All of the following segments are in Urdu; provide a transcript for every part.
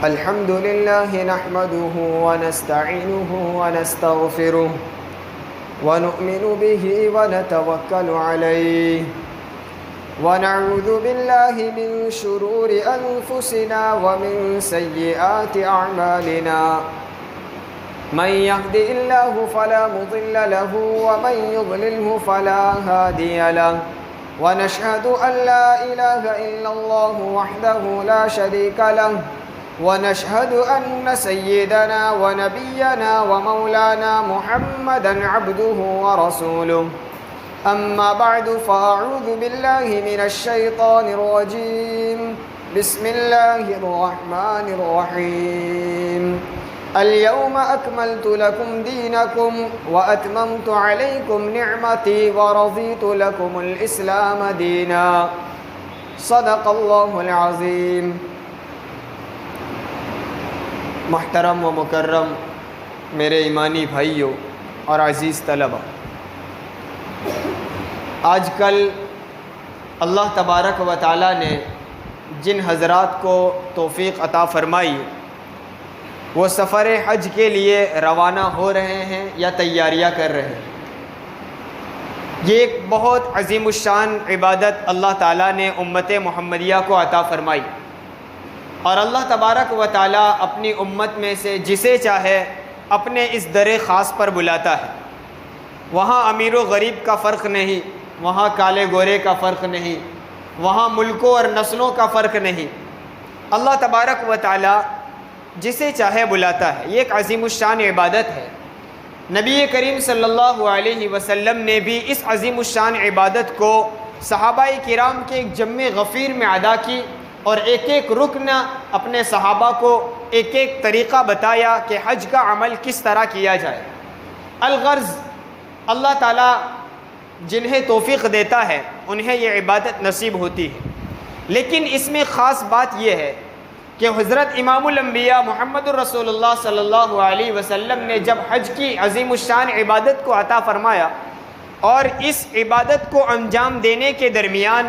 الحمد لله نحمده ونستعينه ونستغفره ونؤمن به ونتوكل عليه ونعوذ بالله من شرور أنفسنا ومن سيئات أعمالنا من يهد الله فلا مضل له ومن يضلله فلا هادي له ونشهد أن لا إله إلا الله وحده لا شريك له ونشهد أن سيدنا ونبينا ومولانا محمدا عبده ورسوله أما بعد فأعوذ بالله من الشيطان الرجيم بسم الله الرحمن الرحيم اليوم أكملت لكم دينكم وأتممت عليكم نعمتي ورضيت لكم الإسلام دينا صدق الله العظيم. محترم و مکرم میرے ایمانی بھائیوں اور عزیز طلبہ، آج کل اللہ تبارک و تعالیٰ نے جن حضرات کو توفیق عطا فرمائی وہ سفر حج کے لیے روانہ ہو رہے ہیں یا تیاریاں کر رہے ہیں. یہ ایک بہت عظیم الشان عبادت اللہ تعالیٰ نے امت محمدیہ کو عطا فرمائی، اور اللہ تبارک و تعالیٰ اپنی امت میں سے جسے چاہے اپنے اس در خاص پر بلاتا ہے. وہاں امیر و غریب کا فرق نہیں، وہاں کالے گورے کا فرق نہیں، وہاں ملکوں اور نسلوں کا فرق نہیں. اللہ تبارک و تعالیٰ جسے چاہے بلاتا ہے. یہ ایک عظیم الشان عبادت ہے. نبی کریم صلی اللہ علیہ وسلم نے بھی اس عظیم الشان عبادت کو صحابہ کرام کے ایک جمع غفیر میں ادا کی، اور ایک ایک رکن اپنے صحابہ کو ایک ایک طریقہ بتایا کہ حج کا عمل کس طرح کیا جائے. الغرض اللہ تعالیٰ جنہیں توفیق دیتا ہے انہیں یہ عبادت نصیب ہوتی ہے. لیکن اس میں خاص بات یہ ہے کہ حضرت امام الانبیاء محمد الرسول اللہ صلی اللہ علیہ وسلم نے جب حج کی عظیم الشان عبادت کو عطا فرمایا اور اس عبادت کو انجام دینے کے درمیان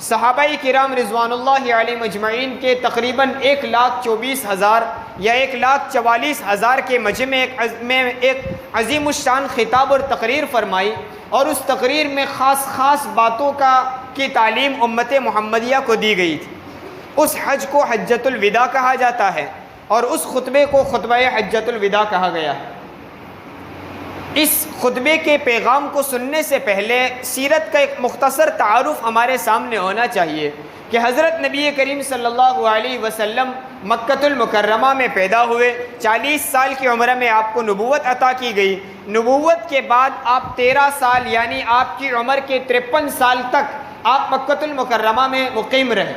صحابہ کرام رضوان اللہ علیہ مجمعین کے تقریباً 1,24,000 یا 1,44,000 کے مجمع میں ایک عظیم الشان خطاب اور تقریر فرمائی، اور اس تقریر میں خاص باتوں کی تعلیم امت محمدیہ کو دی گئی تھی. اس حج کو حجۃ الوداع کہا جاتا ہے، اور اس خطبے کو خطبہ حجۃ الوداع کہا گیا ہے. اس خطبے کے پیغام کو سننے سے پہلے سیرت کا ایک مختصر تعارف ہمارے سامنے ہونا چاہیے کہ حضرت نبی کریم صلی اللہ علیہ وسلم مکۃ المکرمہ میں پیدا ہوئے. 40 سال کی عمر میں آپ کو نبوت عطا کی گئی. نبوت کے بعد آپ 13 سال یعنی آپ کی عمر کے 53 سال تک آپ مکۃ المکرمہ میں مقیم رہے.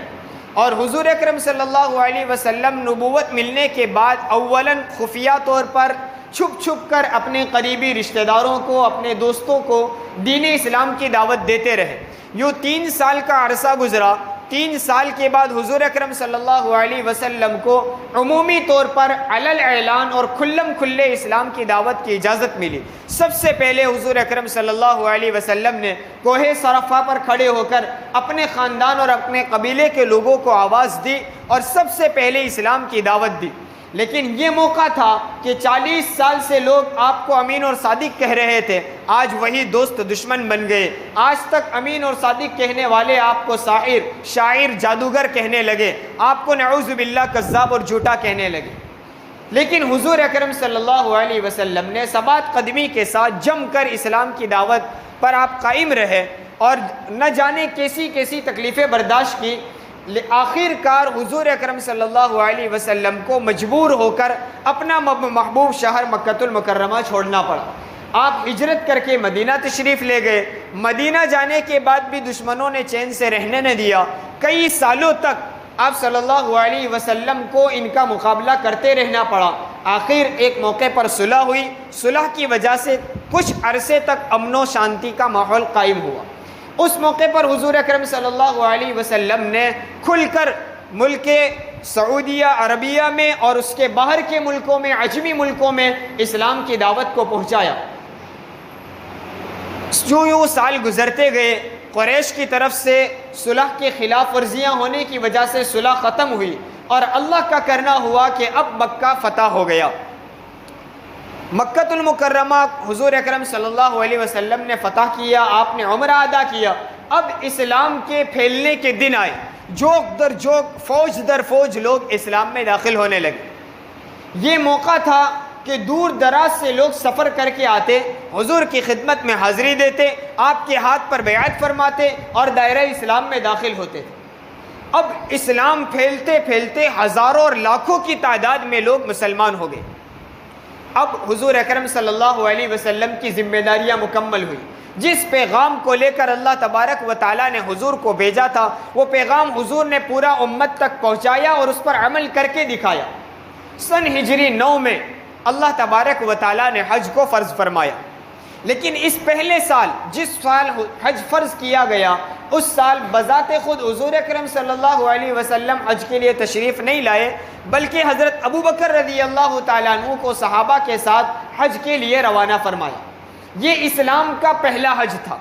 اور حضور اکرم صلی اللہ علیہ وسلم نبوت ملنے کے بعد اولاً خفیہ طور پر چھپ کر اپنے قریبی رشتہ داروں کو، اپنے دوستوں کو دین اسلام کی دعوت دیتے رہے. یوں 3 سال کا عرصہ گزرا. 3 سال کے بعد حضور اکرم صلی اللہ علیہ وسلم کو عمومی طور پر علی الاعلان اور کھلے اسلام کی دعوت کی اجازت ملی. سب سے پہلے حضور اکرم صلی اللہ علیہ وسلم نے کوہ صرفہ پر کھڑے ہو کر اپنے خاندان اور اپنے قبیلے کے لوگوں کو آواز دی اور سب سے پہلے اسلام کی دعوت دی. لیکن یہ موقع تھا کہ 40 سال سے لوگ آپ کو امین اور صادق کہہ رہے تھے، آج وہی دوست دشمن بن گئے. آج تک امین اور صادق کہنے والے آپ کو ساحر، شاعر، جادوگر کہنے لگے. آپ کو نعوذ باللہ کذاب اور جھوٹا کہنے لگے. لیکن حضور اکرم صلی اللہ علیہ وسلم نے ثبات قدمی کے ساتھ جم کر اسلام کی دعوت پر آپ قائم رہے، اور نہ جانے کیسی تکلیفیں برداشت کی. آخر کار حضور اکرم صلی اللہ علیہ وسلم کو مجبور ہو کر اپنا محبوب شہر مکۃ المکرمہ چھوڑنا پڑا. آپ ہجرت کر کے مدینہ تشریف لے گئے. مدینہ جانے کے بعد بھی دشمنوں نے چین سے رہنے نہ دیا. کئی سالوں تک آپ صلی اللہ علیہ وسلم کو ان کا مقابلہ کرتے رہنا پڑا. آخر ایک موقع پر صلح ہوئی. صلح کی وجہ سے کچھ عرصے تک امن و شانتی کا ماحول قائم ہوا. اس موقع پر حضور اکرم صلی اللہ علیہ وسلم نے کھل کر ملک سعودیہ عربیہ میں اور اس کے باہر کے ملکوں میں، عجمی ملکوں میں اسلام کی دعوت کو پہنچایا. یوں سال گزرتے گئے. قریش کی طرف سے صلح کی خلاف ورزیاں ہونے کی وجہ سے صلح ختم ہوئی اور اللہ کا کرنا ہوا کہ اب مکہ فتح ہو گیا۔ مکہ المکرمہ حضور اکرم صلی اللہ علیہ وسلم نے فتح کیا، آپ نے عمرہ ادا کیا۔ اب اسلام کے پھیلنے کے دن آئے، جوک در جوک، فوج در فوج لوگ اسلام میں داخل ہونے لگے۔ یہ موقع تھا کہ دور دراز سے لوگ سفر کر کے آتے، حضور کی خدمت میں حاضری دیتے، آپ کے ہاتھ پر بیعت فرماتے اور دائرہ اسلام میں داخل ہوتے تھے۔ اب اسلام پھیلتے پھیلتے ہزاروں اور لاکھوں کی تعداد میں لوگ مسلمان ہو گئے۔ اب حضور اکرم صلی اللہ علیہ وسلم کی ذمہ داریاں مکمل ہوئی۔ جس پیغام کو لے کر اللہ تبارک و تعالیٰ نے حضور کو بھیجا تھا، وہ پیغام حضور نے پورا امت تک پہنچایا اور اس پر عمل کر کے دکھایا۔ سن ہجری 9 میں اللہ تبارک و تعالیٰ نے حج کو فرض فرمایا، لیکن اس پہلے سال جس سال حج فرض کیا گیا، اس سال بذات خود حضور اکرم صلی اللہ علیہ وسلم حج کے لیے تشریف نہیں لائے، بلکہ حضرت ابو بکر رضی اللہ تعالیٰ عنہ کو صحابہ کے ساتھ حج کے لیے روانہ فرمایا۔ یہ اسلام کا پہلا حج تھا۔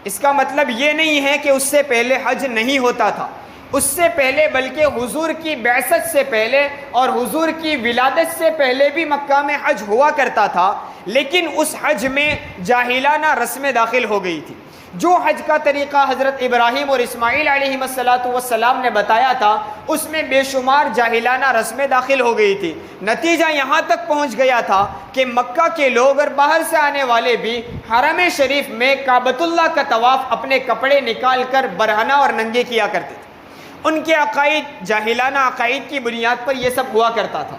اس کا مطلب یہ نہیں ہے کہ اس سے پہلے حج نہیں ہوتا تھا، اس سے پہلے بلکہ حضور کی بعثت سے پہلے اور حضور کی ولادت سے پہلے بھی مکہ میں حج ہوا کرتا تھا، لیکن اس حج میں جاہلانہ رسمیں داخل ہو گئی تھی۔ جو حج کا طریقہ حضرت ابراہیم اور اسماعیل علیہ السلام نے بتایا تھا، اس میں بے شمار جاہلانہ رسمیں داخل ہو گئی تھی۔ نتیجہ یہاں تک پہنچ گیا تھا کہ مکہ کے لوگ اور باہر سے آنے والے بھی حرم شریف میں کعبۃ اللہ کا طواف اپنے کپڑے نکال کر برہنہ اور ننگے کیا کرتے تھے۔ ان کے عقائد جاہلانہ عقائد کی بنیاد پر یہ سب ہوا کرتا تھا۔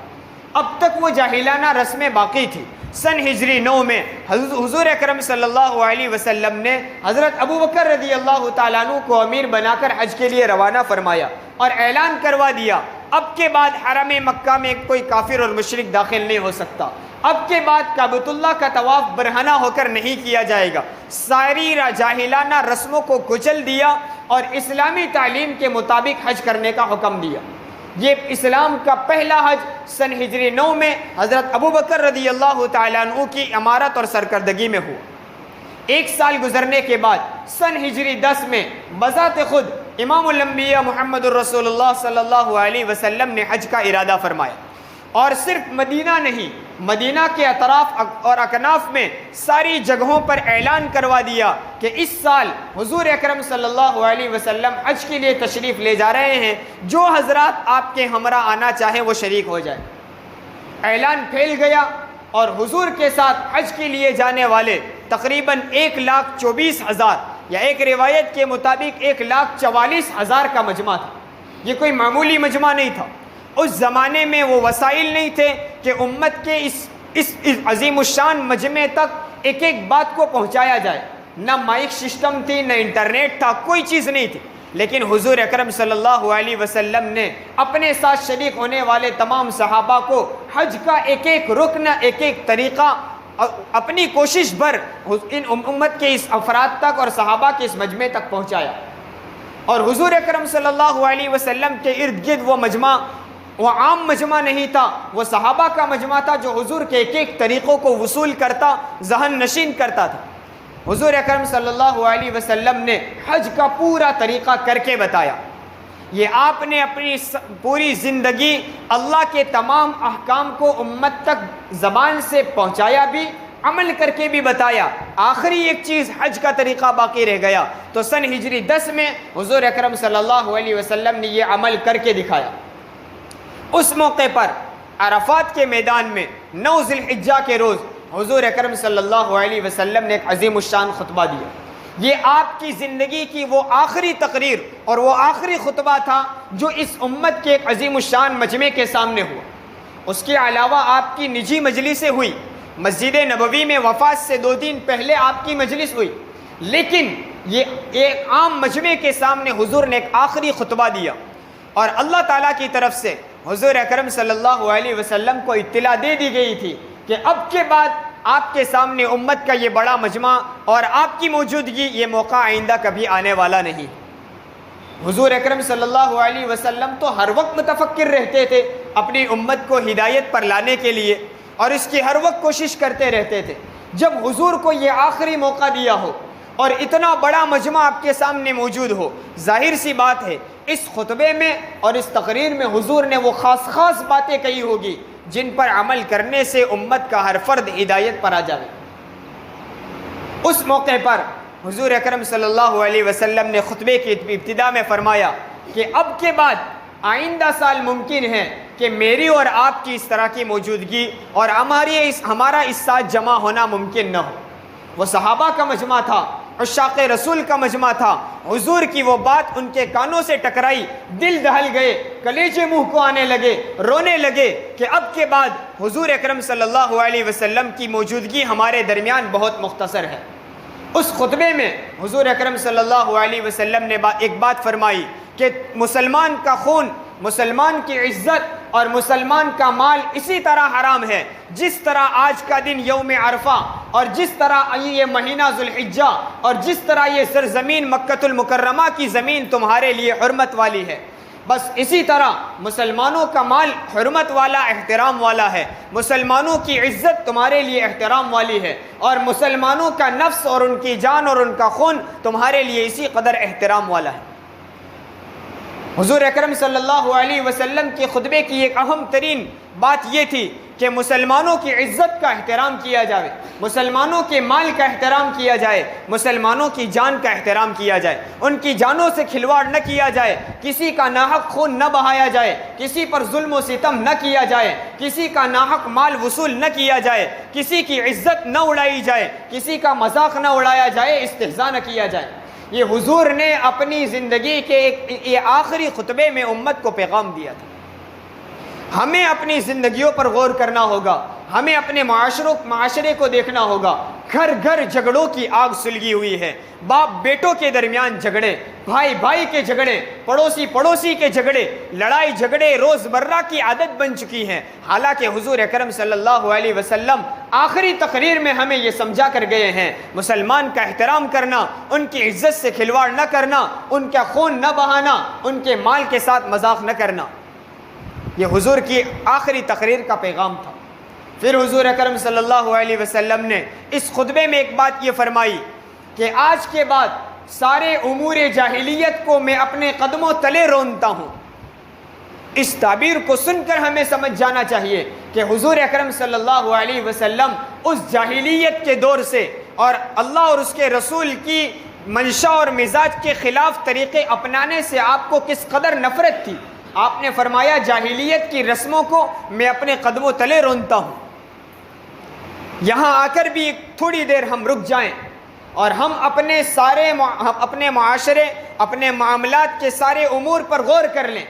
اب تک وہ جاہلانہ رسمیں باقی تھی۔ سن ہجری 9 میں حضور اکرم صلی اللہ علیہ وسلم نے حضرت ابو بکر رضی اللہ تعالیٰ عنہ کو امیر بنا کر حج کے لیے روانہ فرمایا اور اعلان کروا دیا، اب کے بعد حرم مکہ میں کوئی کافر اور مشرک داخل نہیں ہو سکتا، اب کے بعد کعبۃ اللہ کا طواف برہنہ ہو کر نہیں کیا جائے گا۔ ساری جاہلانہ رسموں کو کچل دیا اور اسلامی تعلیم کے مطابق حج کرنے کا حکم دیا۔ یہ اسلام کا پہلا حج سن ہجری 9 میں حضرت ابو بکر رضی اللہ تعالیٰ عنہ کی امارت اور سرکردگی میں ہوا۔ ایک سال گزرنے کے بعد سن ہجری 10 میں بذات خود امام الانبیاء محمد الرسول اللہ صلی اللہ علیہ وسلم نے حج کا ارادہ فرمایا، اور صرف مدینہ نہیں، مدینہ کے اطراف اور اکناف میں ساری جگہوں پر اعلان کروا دیا کہ اس سال حضور اکرم صلی اللہ علیہ وسلم حج کے لیے تشریف لے جا رہے ہیں، جو حضرات آپ کے ہمراہ آنا چاہیں وہ شریک ہو جائیں۔ اعلان پھیل گیا اور حضور کے ساتھ حج کے لیے جانے والے تقریباً 1,24,000 یا ایک روایت کے مطابق 1,44,000 کا مجمع تھا۔ یہ کوئی معمولی مجمع نہیں تھا۔ اس زمانے میں وہ وسائل نہیں تھے کہ امت کے اس عظیم الشان مجمع تک ایک ایک بات کو پہنچایا جائے، نہ مائک سسٹم تھی، نہ انٹرنیٹ تھا، کوئی چیز نہیں تھی، لیکن حضور اکرم صلی اللہ علیہ وسلم نے اپنے ساتھ شریک ہونے والے تمام صحابہ کو حج کا ایک ایک رکن، ایک ایک طریقہ اپنی کوشش بھر ان امت کے اس افراد تک اور صحابہ کے اس مجمع تک پہنچایا۔ اور حضور اکرم صلی اللہ علیہ وسلم کے ارد گرد وہ مجمع، وہ عام مجمع نہیں تھا، وہ صحابہ کا مجمع تھا جو حضور کے ایک ایک طریقوں کو وصول کرتا، ذہن نشین کرتا تھا۔ حضور اکرم صلی اللہ علیہ وسلم نے حج کا پورا طریقہ کر کے بتایا۔ یہ آپ نے اپنی پوری زندگی اللہ کے تمام احکام کو امت تک زبان سے پہنچایا بھی، عمل کر کے بھی بتایا۔ آخری ایک چیز حج کا طریقہ باقی رہ گیا، تو سن ہجری 10 میں حضور اکرم صلی اللہ علیہ وسلم نے یہ عمل کر کے دکھایا۔ اس موقع پر عرفات کے میدان میں 9 ذی الحجہ کے روز حضور اکرم صلی اللہ علیہ وسلم نے ایک عظیم الشان خطبہ دیا۔ یہ آپ کی زندگی کی وہ آخری تقریر اور وہ آخری خطبہ تھا جو اس امت کے ایک عظیم الشان مجمع کے سامنے ہوا۔ اس کے علاوہ آپ کی نجی مجلسیں ہوئی، مسجد نبوی میں وفات سے 2 دن پہلے آپ کی مجلس ہوئی، لیکن یہ ایک عام مجمع کے سامنے حضور نے ایک آخری خطبہ دیا، اور اللہ تعالیٰ کی طرف سے حضور اکرم صلی اللہ علیہ وسلم کو اطلاع دے دی گئی تھی کہ اب کے بعد آپ کے سامنے امت کا یہ بڑا مجمع اور آپ کی موجودگی، یہ موقع آئندہ کبھی آنے والا نہیں۔ حضور اکرم صلی اللہ علیہ وسلم تو ہر وقت متفکر رہتے تھے اپنی امت کو ہدایت پر لانے کے لیے، اور اس کی ہر وقت کوشش کرتے رہتے تھے۔ جب حضور کو یہ آخری موقع دیا ہو اور اتنا بڑا مجمع آپ کے سامنے موجود ہو، ظاہر سی بات ہے اس خطبے میں اور اس تقریر میں حضور نے وہ خاص باتیں کہی ہوگی جن پر عمل کرنے سے امت کا ہر فرد ہدایت پر آ جائے۔ اس موقع پر حضور اکرم صلی اللہ علیہ وسلم نے خطبے کی ابتدا میں فرمایا کہ اب کے بعد آئندہ سال ممکن ہے کہ میری اور آپ کی اس طرح کی موجودگی اور ہمارا اس ساتھ جمع ہونا ممکن نہ ہو۔ وہ صحابہ کا مجمع تھا، عشاق رسول کا مجمع تھا، حضور کی وہ بات ان کے کانوں سے ٹکرائی، دل دہل گئے، کلیجے منہ کو آنے لگے، رونے لگے کہ اب کے بعد حضور اکرم صلی اللہ علیہ وسلم کی موجودگی ہمارے درمیان بہت مختصر ہے۔ اس خطبے میں حضور اکرم صلی اللہ علیہ وسلم نے ایک بات فرمائی کہ مسلمان کا خون، مسلمان کی عزت اور مسلمان کا مال اسی طرح حرام ہے جس طرح آج کا دن یوم عرفہ اور جس طرح یہ مہینہ ذوالحجہ اور جس طرح یہ سرزمین مکۃ المکرمہ کی زمین تمہارے لیے حرمت والی ہے، بس اسی طرح مسلمانوں کا مال حرمت والا، احترام والا ہے، مسلمانوں کی عزت تمہارے لیے احترام والی ہے، اور مسلمانوں کا نفس اور ان کی جان اور ان کا خون تمہارے لیے اسی قدر احترام والا ہے۔ حضور اکرم صلی اللہ علیہ وسلم کے خطبے کی ایک اہم ترین بات یہ تھی کہ مسلمانوں کی عزت کا احترام کیا جائے، مسلمانوں کے مال کا احترام کیا جائے، مسلمانوں کی جان کا احترام کیا جائے، ان کی جانوں سے کھلواڑ نہ کیا جائے، کسی کا ناحق خون نہ بہایا جائے، کسی پر ظلم و ستم نہ کیا جائے، کسی کا ناحق مال وصول نہ کیا جائے، کسی کی عزت نہ اڑائی جائے، کسی کا مذاق نہ اڑایا جائے، استہزاء نہ کیا جائے۔ یہ حضور نے اپنی زندگی کے یہ آخری خطبے میں امت کو پیغام دیا تھا۔ ہمیں اپنی زندگیوں پر غور کرنا ہوگا، ہمیں اپنے معاشرے کو دیکھنا ہوگا۔ گھر گھر جھگڑوں کی آگ سلگی ہوئی ہے، باپ بیٹوں کے درمیان جھگڑے، بھائی بھائی کے جھگڑے، پڑوسی پڑوسی کے جھگڑے، لڑائی جھگڑے روزمرہ کی عادت بن چکی ہیں۔ حالانکہ حضور اکرم صلی اللہ علیہ وسلم آخری تقریر میں ہمیں یہ سمجھا کر گئے ہیں، مسلمان کا احترام کرنا، ان کی عزت سے کھلواڑ نہ کرنا، ان کا خون نہ بہانا، ان کے مال کے ساتھ مذاق نہ کرنا۔ یہ حضور کی آخری تقریر کا پیغام تھا۔ پھر حضور اکرم صلی اللہ علیہ وسلم نے اس خطبے میں ایک بات یہ فرمائی کہ آج کے بعد سارے امور جاہلیت کو میں اپنے قدموں تلے رونتا ہوں۔ اس تعبیر کو سن کر ہمیں سمجھ جانا چاہیے کہ حضور اکرم صلی اللہ علیہ وسلم اس جاہلیت کے دور سے اور اللہ اور اس کے رسول کی منشا اور مزاج کے خلاف طریقے اپنانے سے آپ کو کس قدر نفرت تھی۔ آپ نے فرمایا جاہلیت کی رسموں کو میں اپنے قدموں تلے رونتا ہوں۔ یہاں آ کر بھی تھوڑی دیر ہم رک جائیں اور ہم اپنے معاشرے، اپنے معاملات کے سارے امور پر غور کر لیں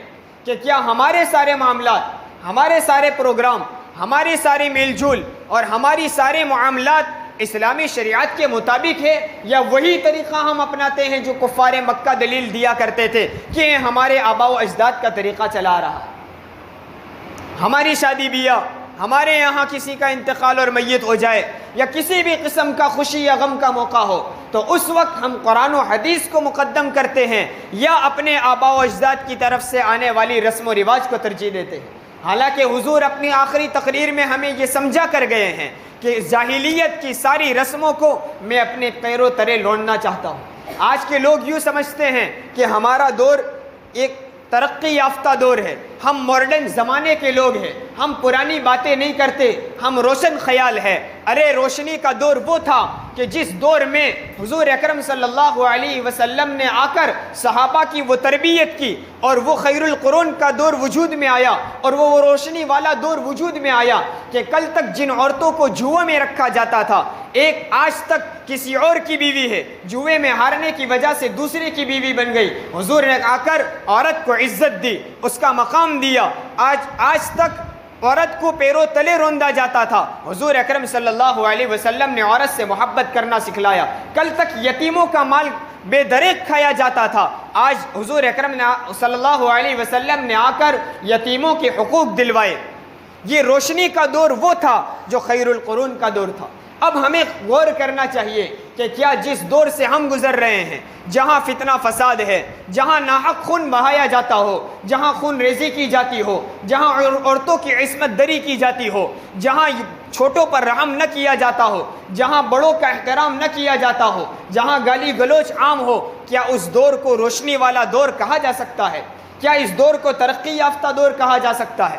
کہ کیا ہمارے سارے معاملات، ہمارے سارے پروگرام، ہماری ساری میل جول اور ہماری سارے معاملات اسلامی شریعت کے مطابق ہے، یا وہی طریقہ ہم اپناتے ہیں جو کفار مکہ دلیل دیا کرتے تھے کہ ہمارے آباء و اجداد کا طریقہ چلا رہا ہے۔ ہماری شادی بیاہ، ہمارے یہاں کسی کا انتقال اور میت ہو جائے یا کسی بھی قسم کا خوشی یا غم کا موقع ہو تو اس وقت ہم قرآن و حدیث کو مقدم کرتے ہیں یا اپنے آباء و اجداد کی طرف سے آنے والی رسم و رواج کو ترجیح دیتے ہیں۔ حالانکہ حضور اپنی آخری تقریر میں ہمیں یہ سمجھا کر گئے ہیں کہ جاہلیت کی ساری رسموں کو میں اپنے پیروں تلے لوٹنا چاہتا ہوں۔ آج کے لوگ یوں سمجھتے ہیں کہ ہمارا دور ایک ترقی یافتہ دور ہے، ہم ماڈرن زمانے کے لوگ ہیں، ہم پرانی باتیں نہیں کرتے، ہم روشن خیال ہے۔ ارے روشنی کا دور وہ تھا کہ جس دور میں حضور اکرم صلی اللہ علیہ وسلم نے آ کر صحابہ کی وہ تربیت کی اور وہ خیر القرون کا دور وجود میں آیا اور وہ روشنی والا دور وجود میں آیا کہ کل تک جن عورتوں کو جوئے میں رکھا جاتا تھا، ایک آج تک کسی اور کی بیوی ہے، جوئے میں ہارنے کی وجہ سے دوسرے کی بیوی بن گئی۔ حضور نے آ کر عورت کو عزت دی، اس کا مقام دیا۔ آج تک عورت کو پیروں تلے روندا جاتا تھا، حضور اکرم صلی اللہ علیہ وسلم نے عورت سے محبت کرنا سکھلایا۔ کل تک یتیموں کا مال بے دریغ کھایا جاتا تھا، آج حضور اکرم صلی اللہ علیہ وسلم نے آ کر یتیموں کے حقوق دلوائے۔ یہ روشنی کا دور وہ تھا جو خیر القرون کا دور تھا۔ اب ہمیں غور کرنا چاہیے کہ کیا جس دور سے ہم گزر رہے ہیں، جہاں فتنہ فساد ہے، جہاں ناحق خون بہایا جاتا ہو، جہاں خون ریزی کی جاتی ہو، جہاں عورتوں کی عصمت دری کی جاتی ہو، جہاں چھوٹوں پر رحم نہ کیا جاتا ہو، جہاں بڑوں کا احترام نہ کیا جاتا ہو، جہاں گالی گلوچ عام ہو، کیا اس دور کو روشنی والا دور کہا جا سکتا ہے؟ کیا اس دور کو ترقی یافتہ دور کہا جا سکتا ہے؟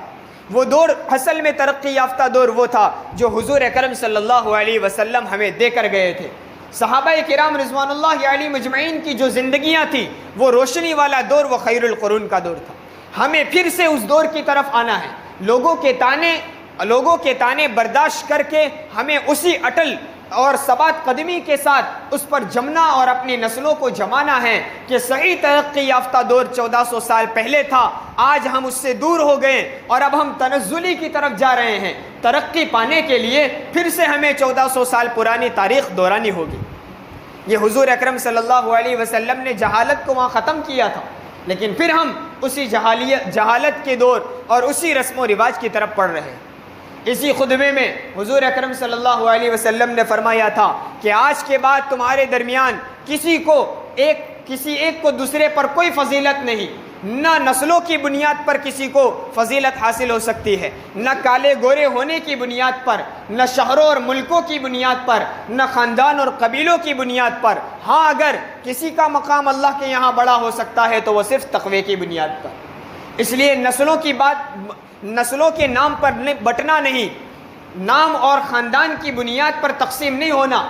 وہ دور اصل میں ترقی یافتہ دور وہ تھا جو حضور اکرم صلی اللہ علیہ وسلم ہمیں دے کر گئے تھے۔ صحابہ کرام رضوان اللہ علیہم اجمعین کی جو زندگیاں تھیں وہ روشنی والا دور، وہ خیر القرون کا دور تھا۔ ہمیں پھر سے اس دور کی طرف آنا ہے۔ لوگوں کے تانے برداشت کر کے ہمیں اسی اٹل اور ثبات قدمی کے ساتھ اس پر جمنا اور اپنی نسلوں کو جمانا ہے کہ صحیح ترقی یافتہ دور 1400 سال پہلے تھا، آج ہم اس سے دور ہو گئے اور اب ہم تنزلی کی طرف جا رہے ہیں۔ ترقی پانے کے لیے پھر سے ہمیں 1400 سال پرانی تاریخ دورانی ہوگی۔ یہ حضور اکرم صلی اللہ علیہ وسلم نے جہالت کو وہاں ختم کیا تھا، لیکن پھر ہم اسی جہالت کے دور اور اسی رسم و رواج کی طرف پڑھ رہے ہیں۔ اسی خطبے میں حضور اکرم صلی اللہ علیہ وسلم نے فرمایا تھا کہ آج کے بعد تمہارے درمیان کسی ایک کو دوسرے پر کوئی فضیلت نہیں، نہ نسلوں کی بنیاد پر کسی کو فضیلت حاصل ہو سکتی ہے، نہ کالے گورے ہونے کی بنیاد پر، نہ شہروں اور ملکوں کی بنیاد پر، نہ خاندان اور قبیلوں کی بنیاد پر۔ ہاں، اگر کسی کا مقام اللہ کے یہاں بڑا ہو سکتا ہے تو وہ صرف تقوی کی بنیاد پر۔ اس لیے نسلوں کے نام پر بٹنا نہیں، نام اور خاندان کی بنیاد پر تقسیم نہیں ہونا،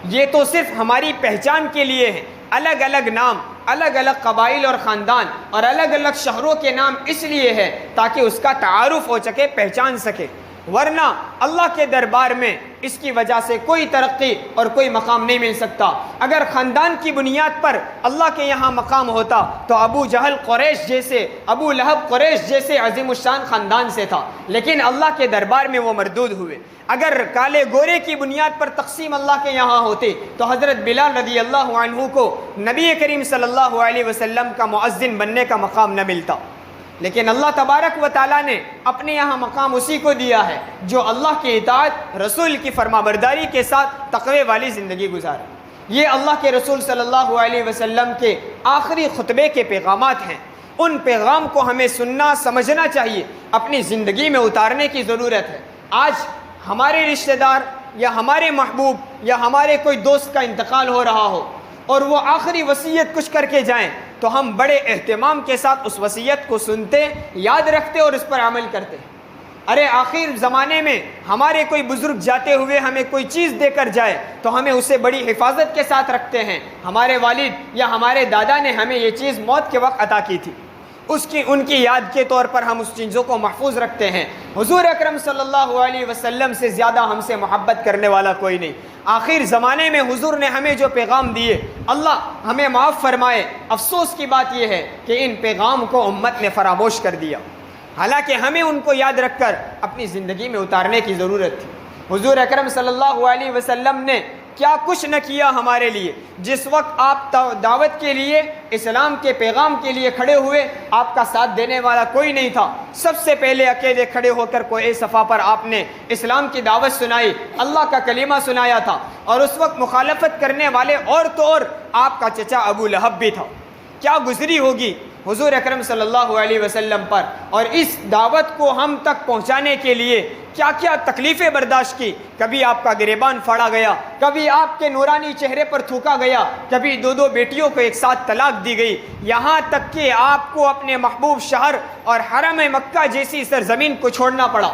یہ تو صرف ہماری پہچان کے لیے ہے۔ الگ الگ نام، الگ الگ قبائل اور خاندان اور الگ الگ شہروں کے نام اس لیے ہے تاکہ اس کا تعارف ہو سکے، پہچان سکے، ورنہ اللہ کے دربار میں اس کی وجہ سے کوئی ترقی اور کوئی مقام نہیں مل سکتا۔ اگر خاندان کی بنیاد پر اللہ کے یہاں مقام ہوتا تو ابو جہل قریش جیسے، ابو لہب قریش جیسے عظیم الشان خاندان سے تھا، لیکن اللہ کے دربار میں وہ مردود ہوئے۔ اگر کالے گورے کی بنیاد پر تقسیم اللہ کے یہاں ہوتی تو حضرت بلال رضی اللہ عنہ کو نبی کریم صلی اللہ علیہ وسلم کا مؤذن بننے کا مقام نہ ملتا، لیکن اللہ تبارک و تعالیٰ نے اپنے یہاں مقام اسی کو دیا ہے جو اللہ کی اطاعت، رسول کی فرمانبرداری کے ساتھ تقوی والی زندگی گزارے۔ یہ اللہ کے رسول صلی اللہ علیہ وسلم کے آخری خطبے کے پیغامات ہیں۔ ان پیغام کو ہمیں سننا، سمجھنا چاہیے، اپنی زندگی میں اتارنے کی ضرورت ہے۔ آج ہمارے رشتہ دار یا ہمارے محبوب یا ہمارے کوئی دوست کا انتقال ہو رہا ہو اور وہ آخری وصیت کچھ کر کے جائیں تو ہم بڑے اہتمام کے ساتھ اس وصیت کو سنتے، یاد رکھتے اور اس پر عمل کرتے۔ ارے آخر زمانے میں ہمارے کوئی بزرگ جاتے ہوئے ہمیں کوئی چیز دے کر جائے تو ہمیں اسے بڑی حفاظت کے ساتھ رکھتے ہیں۔ ہمارے والد یا ہمارے دادا نے ہمیں یہ چیز موت کے وقت عطا کی تھی، ان کی یاد کے طور پر ہم اس چیزوں کو محفوظ رکھتے ہیں۔ حضور اکرم صلی اللہ علیہ وسلم سے زیادہ ہم سے محبت کرنے والا کوئی نہیں۔ آخر زمانے میں حضور نے ہمیں جو پیغام دیے، اللہ ہمیں معاف فرمائے، افسوس کی بات یہ ہے کہ ان پیغام کو امت نے فراموش کر دیا، حالانکہ ہمیں ان کو یاد رکھ کر اپنی زندگی میں اتارنے کی ضرورت تھی۔ حضور اکرم صلی اللہ علیہ وسلم نے کیا کچھ نہ کیا ہمارے لیے۔ جس وقت آپ دعوت کے لیے، اسلام کے پیغام کے لیے کھڑے ہوئے، آپ کا ساتھ دینے والا کوئی نہیں تھا۔ سب سے پہلے اکیلے کھڑے ہو کر کوئی صفا پر آپ نے اسلام کی دعوت سنائی، اللہ کا کلمہ سنایا تھا، اور اس وقت مخالفت کرنے والے اور تو اور آپ کا چچا ابو لہب بھی تھا۔ کیا گزری ہوگی حضور اکرم صلی اللہ علیہ وسلم پر، اور اس دعوت کو ہم تک پہنچانے کے لیے کیا کیا تکلیفیں برداشت کی۔ کبھی آپ کا گریبان پھاڑا گیا، کبھی آپ کے نورانی چہرے پر تھوکا گیا، کبھی دو بیٹیوں کو ایک ساتھ طلاق دی گئی، یہاں تک کہ آپ کو اپنے محبوب شہر اور حرم مکہ جیسی سرزمین کو چھوڑنا پڑا،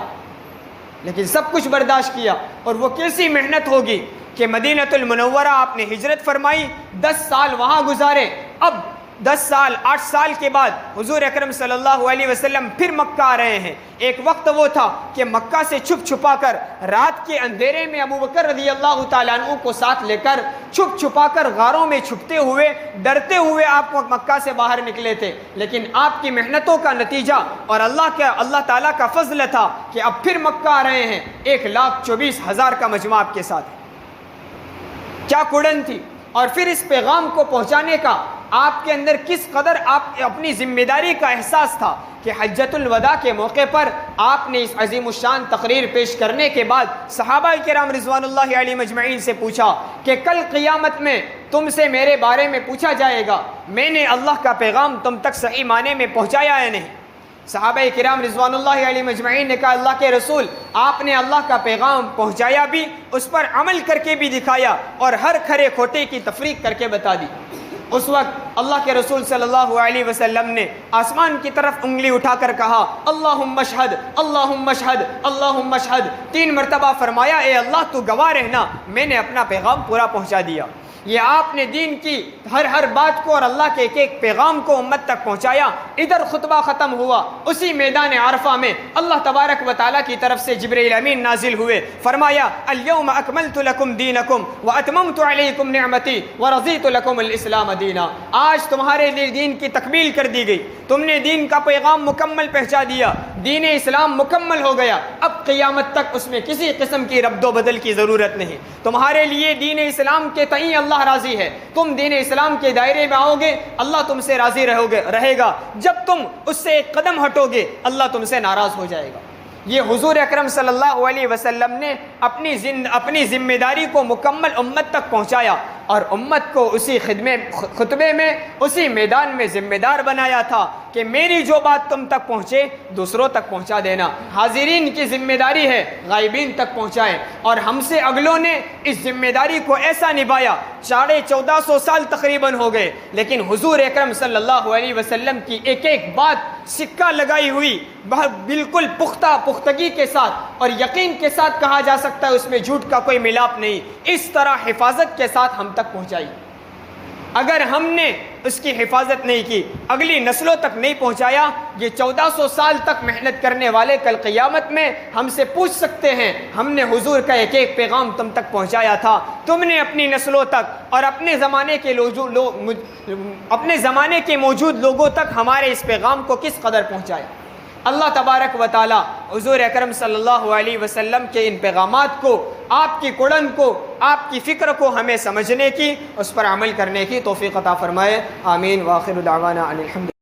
لیکن سب کچھ برداشت کیا۔ اور وہ کیسی محنت ہوگی کہ مدینۃ المنورہ آپ نے ہجرت فرمائی، 10 سال وہاں گزارے، اب 10 سال 8 سال کے بعد حضور اکرم صلی اللہ علیہ وسلم پھر مکہ آ رہے ہیں۔ ایک وقت وہ تھا کہ مکہ سے چھپ چھپا کر رات کے اندھیرے میں ابو بکر رضی اللہ تعالیٰ عنہ کو ساتھ لے کر چھپ چھپا کر غاروں میں چھپتے ہوئے، ڈرتے ہوئے آپ مکہ سے باہر نکلے تھے، لیکن آپ کی محنتوں کا نتیجہ اور اللہ تعالیٰ کا فضل تھا کہ اب پھر مکہ آ رہے ہیں 1,24,000 کا مجمع آپ کے ساتھ۔ کیا کڑن تھی، اور پھر اس پیغام کو پہنچانے کا آپ کے اندر کس قدر آپ اپنی ذمہ داری کا احساس تھا کہ حجۃ الوداع کے موقع پر آپ نے اس عظیم الشان تقریر پیش کرنے کے بعد صحابہ کرام رضوان اللہ علیہم اجمعین سے پوچھا کہ کل قیامت میں تم سے میرے بارے میں پوچھا جائے گا میں نے اللہ کا پیغام تم تک صحیح معنی میں پہنچایا یا نہیں؟ صحابہ کرام رضوان اللہ علیہم اجمعین نے کہا اللہ کے رسول آپ نے اللہ کا پیغام پہنچایا بھی، اس پر عمل کر کے بھی دکھایا اور ہر کھرے کھوٹے کی تفریق کر کے بتا دی۔ اس وقت اللہ کے رسول صلی اللہ علیہ وسلم نے آسمان کی طرف انگلی اٹھا کر کہا اللہم اشہد اللہم اشہد اللہم اشہد، 3 مرتبہ فرمایا اے اللہ تو گواہ رہنا میں نے اپنا پیغام پورا پہنچا دیا۔ یہ آپ نے دین کی ہر بات کو اور اللہ کے ایک پیغام کو امت تک پہنچایا۔ ادھر خطبہ ختم ہوا، اسی میدان عرفہ میں اللہ تبارک و تعالیٰ کی طرف سے جبرائیل امین نازل ہوئے، فرمایا الیوم اکملت لکم دینکم واتممت علیکم نعمتی ورضیت لکم الاسلام دینا۔ آج تمہارے لیے دین کی تکمیل کر دی گئی، تم نے دین کا پیغام مکمل پہنچا دیا، دین اسلام مکمل ہو گیا، اب قیامت تک اس میں کسی قسم کی ربد و بدل کی ضرورت نہیں۔ تمہارے لیے دین اسلام کے تئیں اللہ راضی ہے، تم دین اسلام کے دائرے میں آؤ گے اللہ تم سے راضی رہے گا، جب تم اس سے ایک قدم ہٹو گے اللہ تم سے ناراض ہو جائے گا۔ یہ حضور اکرم صلی اللہ علیہ وسلم نے اپنی ذمہ داری کو مکمل امت تک پہنچایا اور امت کو اسی خطبے میں اسی میدان میں ذمہ دار بنایا تھا کہ میری جو بات تم تک پہنچے دوسروں تک پہنچا دینا۔ حاضرین کی ذمہ داری ہے غائبین تک پہنچائیں، اور ہم سے اگلوں نے اس ذمہ داری کو ایسا نبھایا، 1450 سال تقریباً ہو گئے، لیکن حضور اکرم صلی اللہ علیہ وسلم کی ایک ایک بات سکہ لگائی ہوئی بالکل پختگی کے ساتھ اور یقین کے ساتھ کہا جا سکتا ہے اس میں جھوٹ کا کوئی ملاپ نہیں، اس طرح حفاظت کے ساتھ ہم تک پہنچائی۔ اگر ہم نے اس کی حفاظت نہیں کی، اگلی نسلوں تک نہیں پہنچایا، یہ 1400 سال تک محنت کرنے والے کل قیامت میں ہم سے پوچھ سکتے ہیں ہم نے حضور کا ایک ایک پیغام تم تک پہنچایا تھا، تم نے اپنی نسلوں تک اور اپنے زمانے کے موجود لوگوں تک ہمارے اس پیغام کو کس قدر پہنچایا۔ اللہ تبارک و تعالی حضور اکرم صلی اللہ علیہ وسلم کے ان پیغامات کو، آپ کی کڑن کو، آپ کی فکر کو ہمیں سمجھنے کی، اس پر عمل کرنے کی توفیق عطا فرمائے۔ آمین۔ وآخر دعوانا ان الحمد